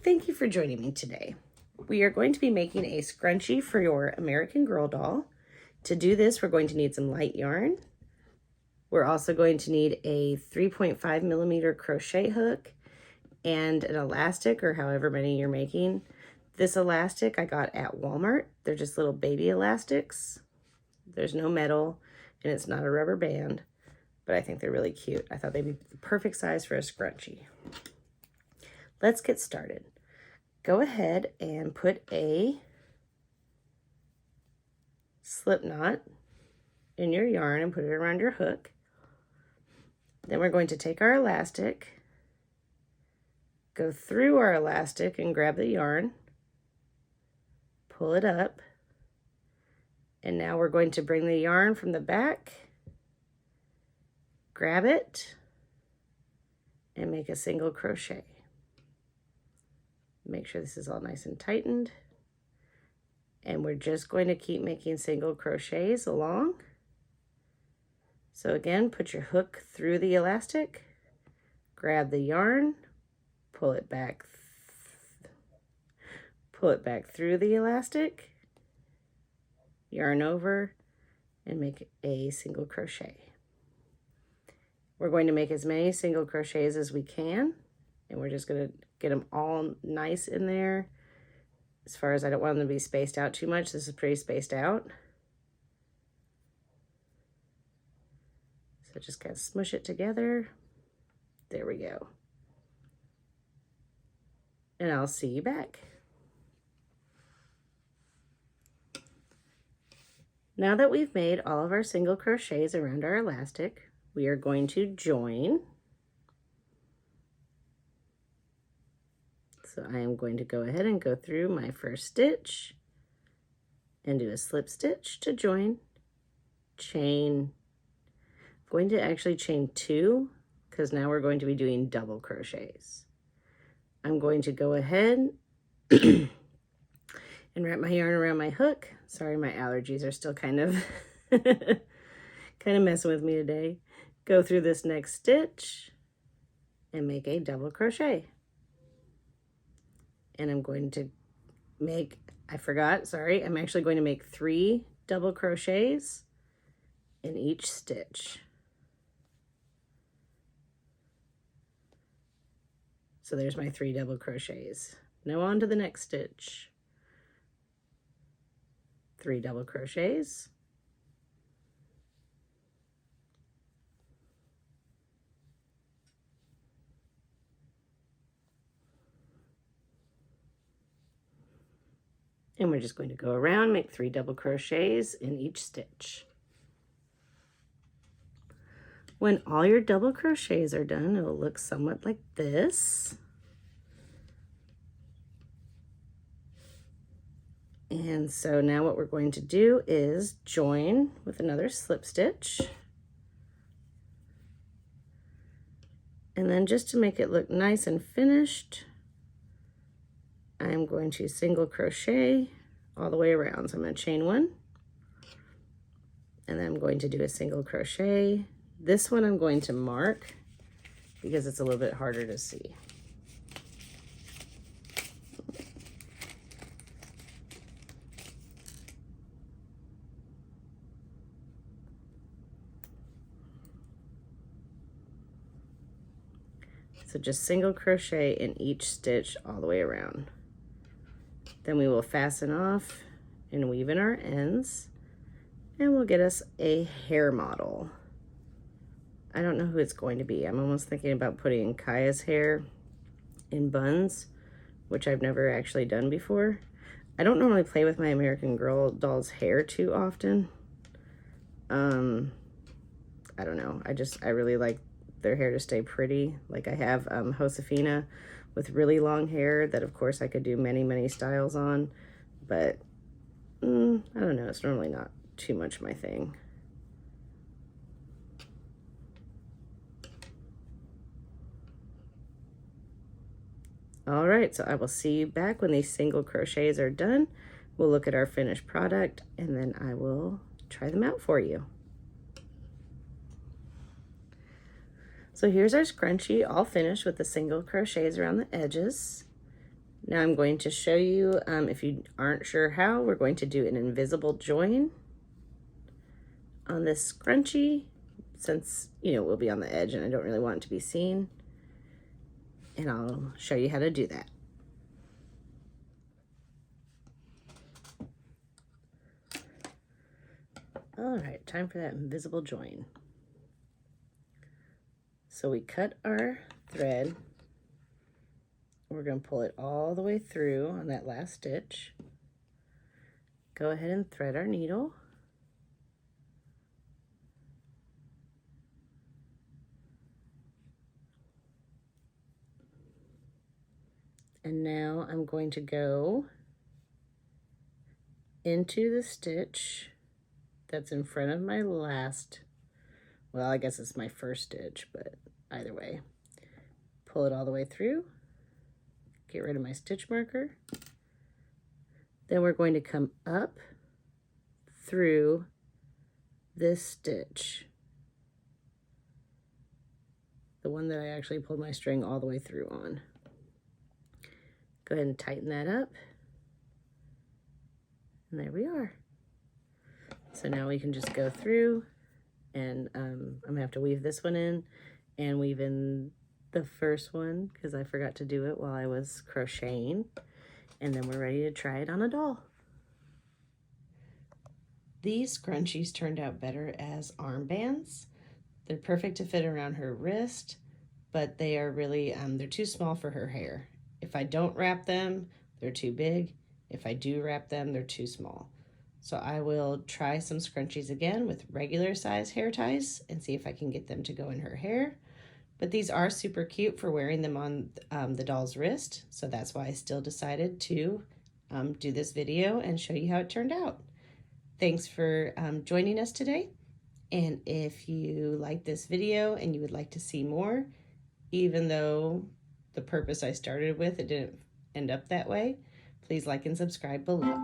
Thank you for joining me today. We are going to be making a scrunchie for your American Girl doll. To do this, we're going to need some light yarn. We're also going to need a 3.5 millimeter crochet hook and an elastic, or however many you're making. This elastic I got at Walmart. They're just little baby elastics. There's no metal and it's not a rubber band, but I think they're really cute. I thought they'd be the perfect size for a scrunchie. Let's get started. Go ahead and put a slip knot in your yarn and put it around your hook. Then we're going to take our elastic, go through our elastic and grab the yarn, pull it up, and now we're going to bring the yarn from the back, grab it, and make a single crochet. Make sure this is all nice and tightened. And we're just going to keep making single crochets along. So again, put your hook through the elastic, grab the yarn, pull it back through the elastic, yarn over, and make a single crochet. We're going to make as many single crochets as we can, and we're just going to get them all nice in there. As far as I don't want them to be spaced out too much, this is pretty spaced out. So just kind of smush it together. There we go. And I'll see you back. Now that we've made all of our single crochets around our elastic, we are going to join. So I am going to go ahead and go through my first stitch and do a slip stitch to join, chain. I'm going to actually chain 2 because now we're going to be doing double crochets. I'm going to go ahead and wrap my yarn around my hook. Sorry, my allergies are still kind of messing with me today. Go through this next stitch and make a double crochet. And I'm going to make, I'm actually going to make 3 double crochets in each stitch. So there's my 3 double crochets. Now on to the next stitch. 3 double crochets. And we're just going to go around, make 3 double crochets in each stitch. When all your double crochets are done, it will look somewhat like this. And so now what we're going to do is join with another slip stitch. And then just to make it look nice and finished, I'm going to single crochet all the way around. So I'm going to chain 1, and then I'm going to do a single crochet. This one I'm going to mark because it's a little bit harder to see. So just single crochet in each stitch all the way around. Then we will fasten off and weave in our ends, and we'll get us a hair model. I don't know who it's going to be. I'm almost thinking about putting Kaya's hair in buns, which I've never actually done before. I don't normally play with my American Girl doll's hair too often. I don't know. I really like their hair to stay pretty. Like I have Josefina with really long hair that of course I could do many styles on, but I don't know, it's normally not too much my thing. All right, so I will see you back when these single crochets are done. We'll look at our finished product and then I will try them out for you. So here's our scrunchie all finished with the single crochets around the edges. Now I'm going to show you, if you aren't sure how, we're going to do an invisible join on this scrunchie, since, you know, we'll be on the edge and I don't really want it to be seen. And I'll show you how to do that. All right, time for that invisible join. So we cut our thread. We're going to pull it all the way through on that last stitch. Go ahead and thread our needle. And now I'm going to go into the stitch that's in front of my last, well, I guess it's my first stitch, but either way. Pull it all the way through, get rid of my stitch marker. Then we're going to come up through this stitch, the one that I actually pulled my string all the way through on. Go ahead and tighten that up. And there we are. So now we can just go through, and I'm gonna have to weave this one in and weave in the first one because I forgot to do it while I was crocheting. And then we're ready to try it on a doll. These scrunchies turned out better as armbands. They're perfect to fit around her wrist, but they are really, they're too small for her hair. If I don't wrap them, they're too big. If I do wrap them, they're too small. So I will try some scrunchies again with regular size hair ties and see if I can get them to go in her hair. But these are super cute for wearing them on the doll's wrist. So that's why I still decided to do this video and show you how it turned out. Thanks for joining us today. And if you like this video and you would like to see more, even though the purpose I started with, it didn't end up that way, please like and subscribe below.